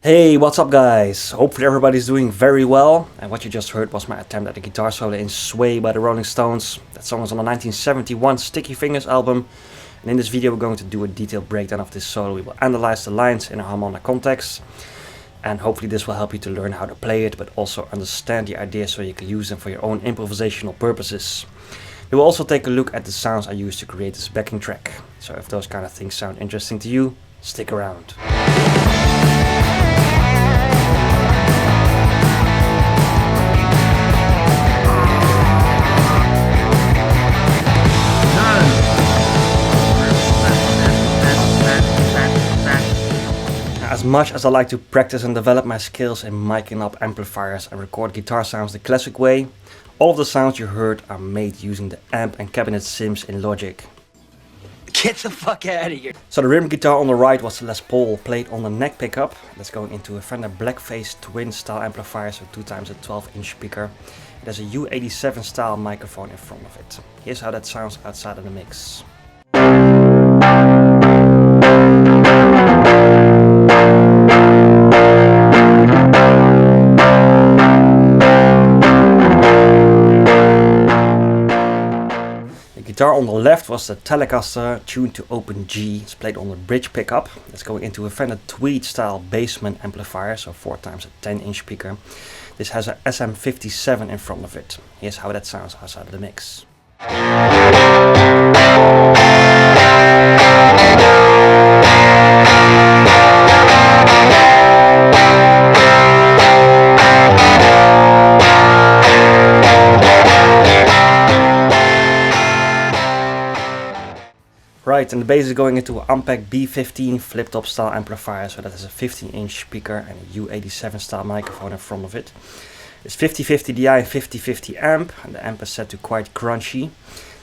Hey, what's up guys? Hopefully everybody's doing very well, and what you just heard was my attempt at a guitar solo in Sway by the Rolling Stones. That song was on the 1971 Sticky Fingers album, and in this video we're going to do a detailed breakdown of this solo. We will analyze the lines in a harmonic context, and hopefully this will help you to learn how to play it, but also understand the ideas so you can use them for your own improvisational purposes. We will also take a look at the sounds I used to create this backing track, so if those kind of things sound interesting to you, stick around. As much as I like to practice and develop my skills in miking up amplifiers and record guitar sounds the classic way, all of the sounds you heard are made using the amp and cabinet sims in Logic. Get the fuck out of here. So the rhythm guitar on the right was the Les Paul played on the neck pickup. That's going into a Fender Blackface twin style amplifier, so 2 times a 12-inch speaker. It has a U87 style microphone in front of it. Here's how that sounds outside of the mix. The guitar on the left was the Telecaster tuned to open G. It's played on the bridge pickup. That's going into a Fender Tweed style basement amplifier, so 4 times a 10-inch speaker. This has a SM57 in front of it. Here's how that sounds outside of the mix. Right, and the bass is going into an Ampeg B15 flip-top style amplifier, so that has a 15-inch speaker and a U87 style microphone in front of it. It's 50-50 DI and 50-50 amp, and the amp is set to quite crunchy.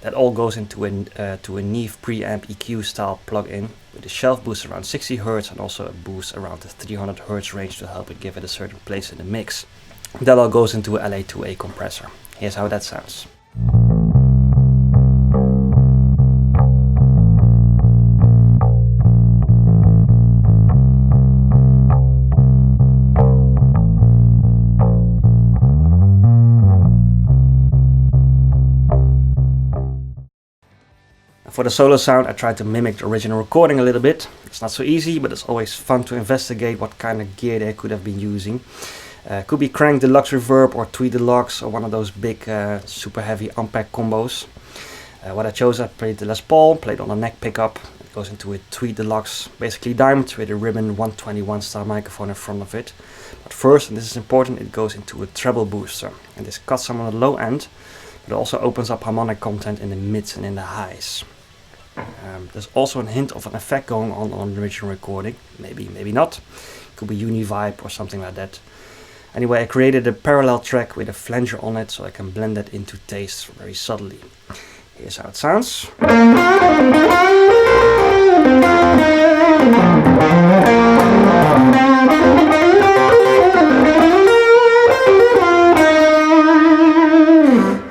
That all goes into a Neve preamp EQ style plug-in with a shelf boost around 60 Hz and also a boost around the 300 Hz range to help it give it a certain place in the mix. That all goes into a LA2A compressor. Here's how that sounds. For the solo sound, I tried to mimic the original recording a little bit. It's not so easy, but it's always fun to investigate what kind of gear they could have been using. Could be Crank Deluxe Reverb or Tweed Deluxe or one of those big super heavy Ampeg combos. What I chose, I played the Les Paul, played on a neck pickup. It goes into a Tweed Deluxe, basically diamond with a ribbon 121 style microphone in front of it. But first, and this is important, it goes into a treble booster. And this cuts some on the low end, but it also opens up harmonic content in the mids and in the highs. There's also a hint of an effect going on the original recording, maybe not. Could be Univibe or something like that. Anyway, I created a parallel track with a flanger on it so I can blend that into taste very subtly. Here's how it sounds.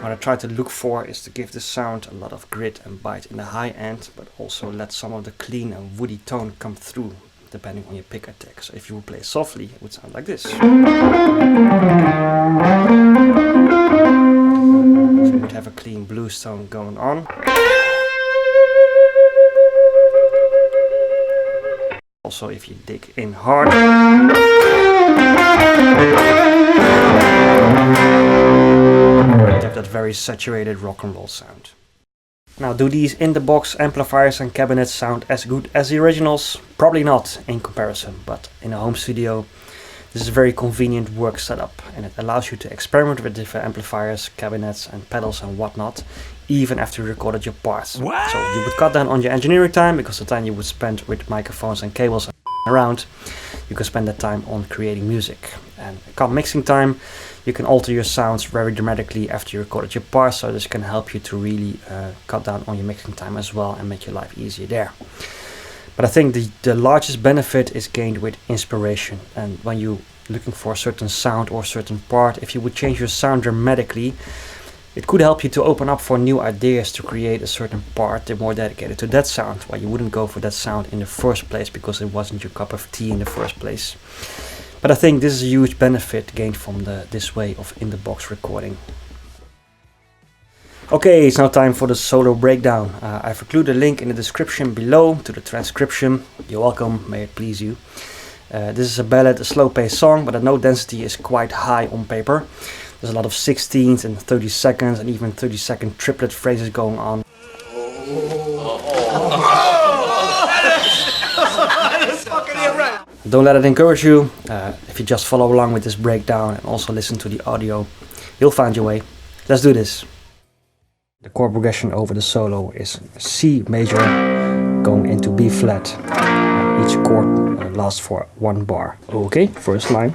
What I try to look for is to give the sound a lot of grit and bite in the high end, but also let some of the clean and woody tone come through, depending on your pick attack. So if you would play softly, it would sound like this. So you would have a clean blues tone going on. Also, if you dig in hard, you have that very saturated rock and roll sound. Now, do these in-the-box amplifiers and cabinets sound as good as the originals? Probably not in comparison, but in a home studio, this is a very convenient work setup, and it allows you to experiment with different amplifiers, cabinets and pedals and whatnot, even after you recorded your parts. What? So you would cut down on your engineering time, because the time you would spend with microphones and cables and around, you can spend that time on creating music. And come mixing time, you can alter your sounds very dramatically after you recorded your parts, so this can help you to really cut down on your mixing time as well and make your life easier there. But I think the largest benefit is gained with inspiration, and when you're looking for a certain sound or a certain part, if you would change your sound dramatically, It could help you to open up for new ideas to create a certain part more dedicated to that sound, while you wouldn't go for that sound in the first place because it wasn't your cup of tea in the first place. But I think this is a huge benefit gained from this way of in-the-box recording. Okay, it's now time for the solo breakdown. I've included a link in the description below to the transcription. You're welcome, may it please you. This is a ballad, a slow-paced song, but the note density is quite high on paper. There's a lot of 16ths and 30 seconds and even 30-second triplet phrases going on. Don't let it encourage you. If you just follow along with this breakdown and also listen to the audio, you'll find your way. Let's do this. The chord progression over the solo is C major going into B flat. Each chord lasts for 1 bar. Okay, first line.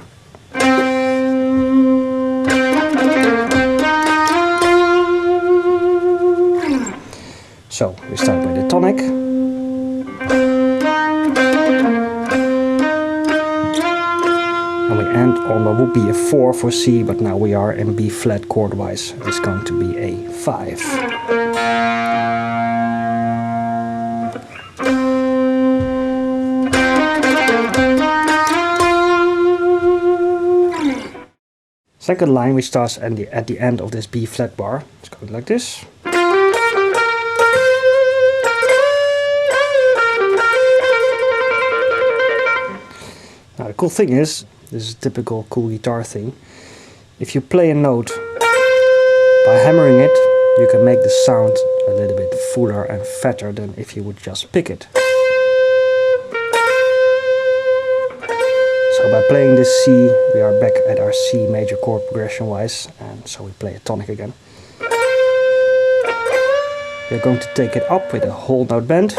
So we start with the tonic. And we end on what would be a 4 for C, but now we are in B flat chord-wise. It's going to be a 5. Second line, which starts at the end of this B flat bar. It's going like this. Now the cool thing is, this is a typical cool guitar thing. If you play a note by hammering it, you can make the sound a little bit fuller and fatter than if you would just pick it. So by playing this C, we are back at our C major chord progression wise, and so we play a tonic again. We're going to take it up with a whole note bend,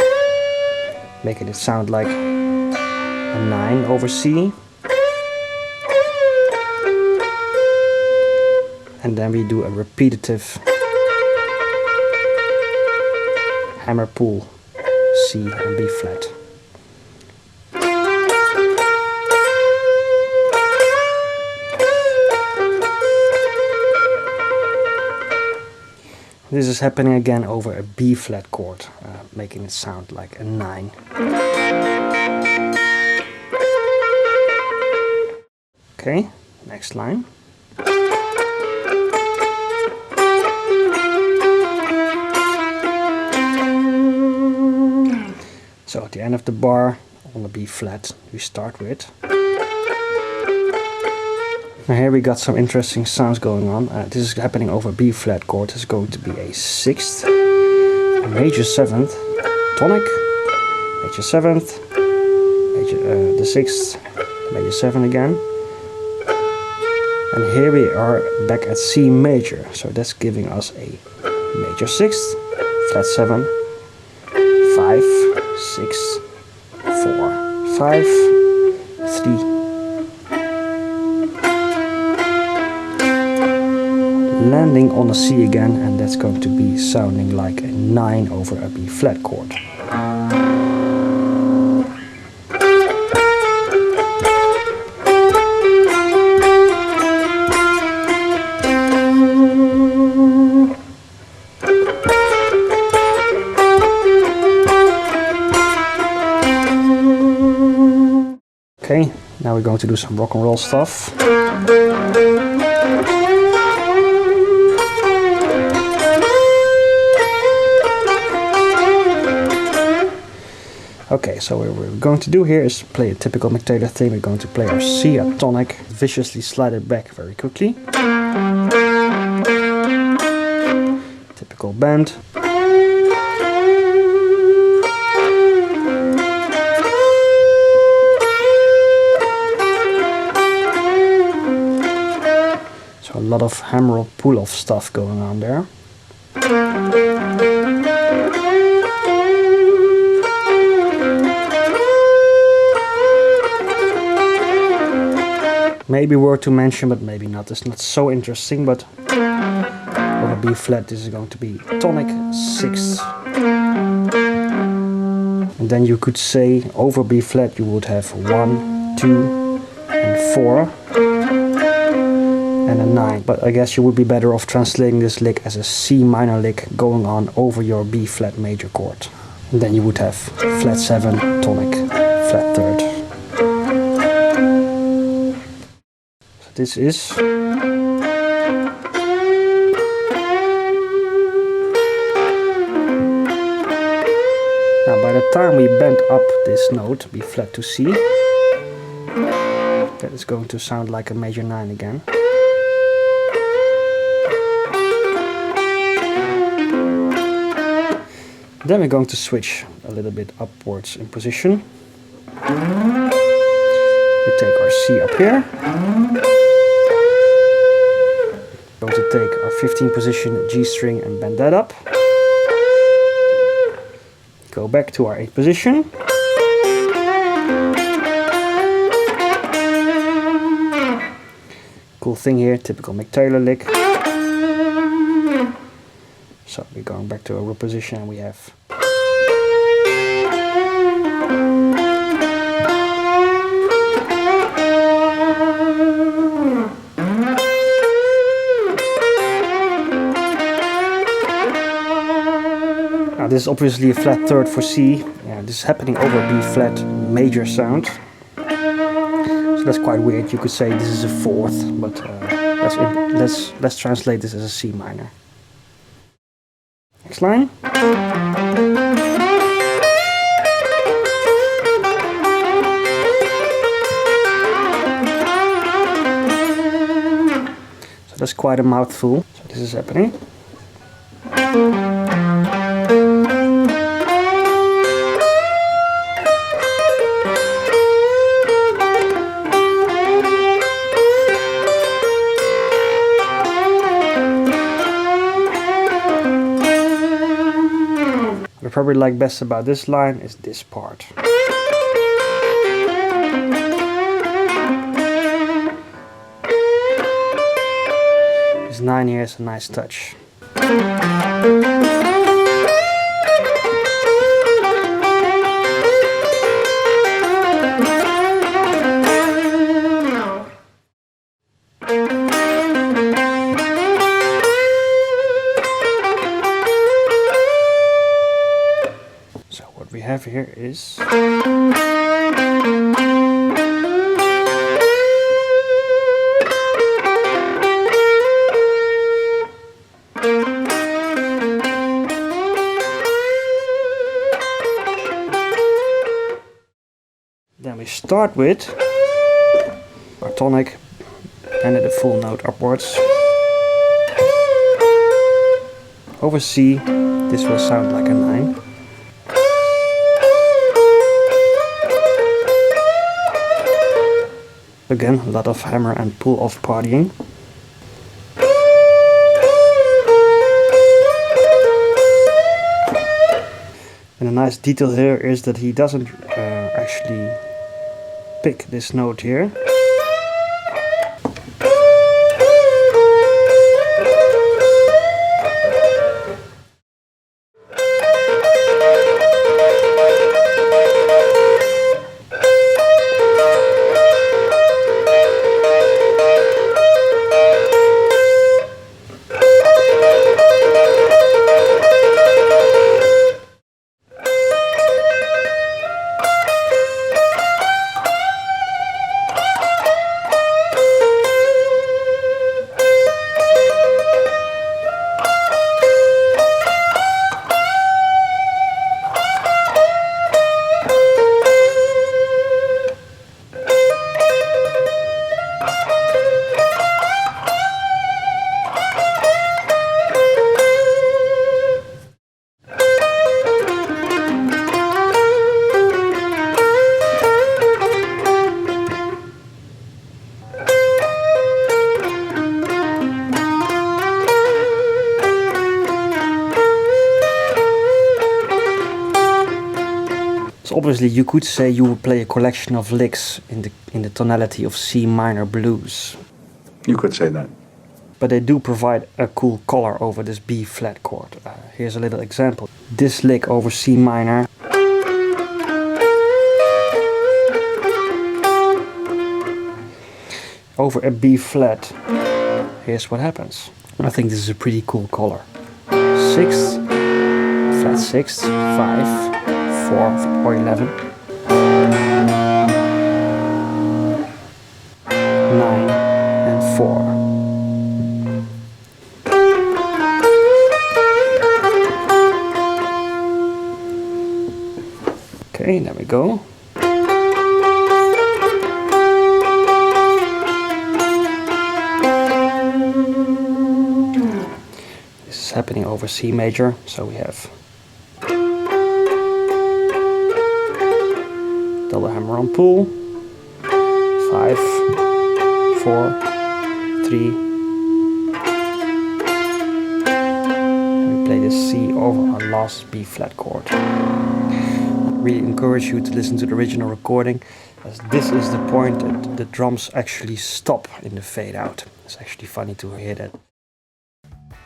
making it sound like a 9 over C. And then we do a repetitive hammer pull C and B flat. This is happening again over a B flat chord, making it sound like a 9. Okay, next line. So at the end of the bar on the B flat we start with. Now here we got some interesting sounds going on. This is happening over a B flat chord. It's going to be a 6th, a major 7th, tonic, major 7th, the 6th, major 7 again. And here we are back at C major, so that's giving us a major 6th, flat 7, 5, 6, 4, 5, 3, landing on a C again, and that's going to be sounding like a 9 over a B flat chord. Okay, now we're going to do some rock and roll stuff. Okay, so what we're going to do here is play a typical Mick Taylor thing. We're going to play our C at tonic, viciously slide it back very quickly. Typical bend. So a lot of hammer pull-off stuff going on there. Maybe worth to mention, but maybe not. It's not so interesting, but over B flat this is going to be tonic 6. And then you could say over B flat you would have 1, 2 and 4 and a 9. But I guess you would be better off translating this lick as a C minor lick going on over your B flat major chord. And then you would have flat 7, tonic, flat 3rd. this is. Now by the time we bend up this note, B flat to C, that is going to sound like a major 9 again. Then we're going to switch a little bit upwards in position. We take our C up here. Going to take our 15 position G string and bend that up. Go back to our 8 position. Cool thing here, typical Mick Taylor lick. So we're going back to our root position and we have. Now this is obviously a flat third for C. Yeah, this is happening over B flat major sound. So that's quite weird. You could say this is a fourth, but let's translate this as a C minor. Next line. So that's quite a mouthful. So this is happening. What I probably like best about this line is this part. This 9 here is a nice touch. So what we have here is then we start with our tonic and the full note upwards. Over C, this will sound like a 9. Again, a lot of hammer and pull off partying. And a nice detail here is that he doesn't actually pick this note here. So obviously you could say you would play a collection of licks in the tonality of C minor blues. You could say that. But they do provide a cool color over this B flat chord. Here's a little example. This lick over C minor. Over a B flat. Here's what happens. I think this is a pretty cool color. 6th, flat 6th, 5, 4 or 11. 9 and Okay, there we go. This is happening over C major, so we have double hammer on pull, 5, 4, 3, and we play the C over our last B flat chord. I really encourage you to listen to the original recording, as this is the point that the drums actually stop in the fade out. It's actually funny to hear that.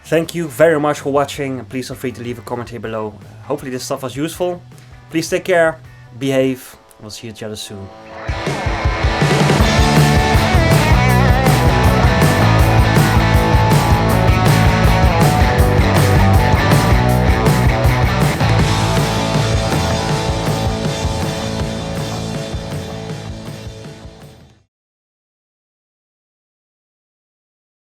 Thank you very much for watching, and please feel free to leave a comment here below. Hopefully this stuff was useful. Please take care, behave, we'll see each other soon.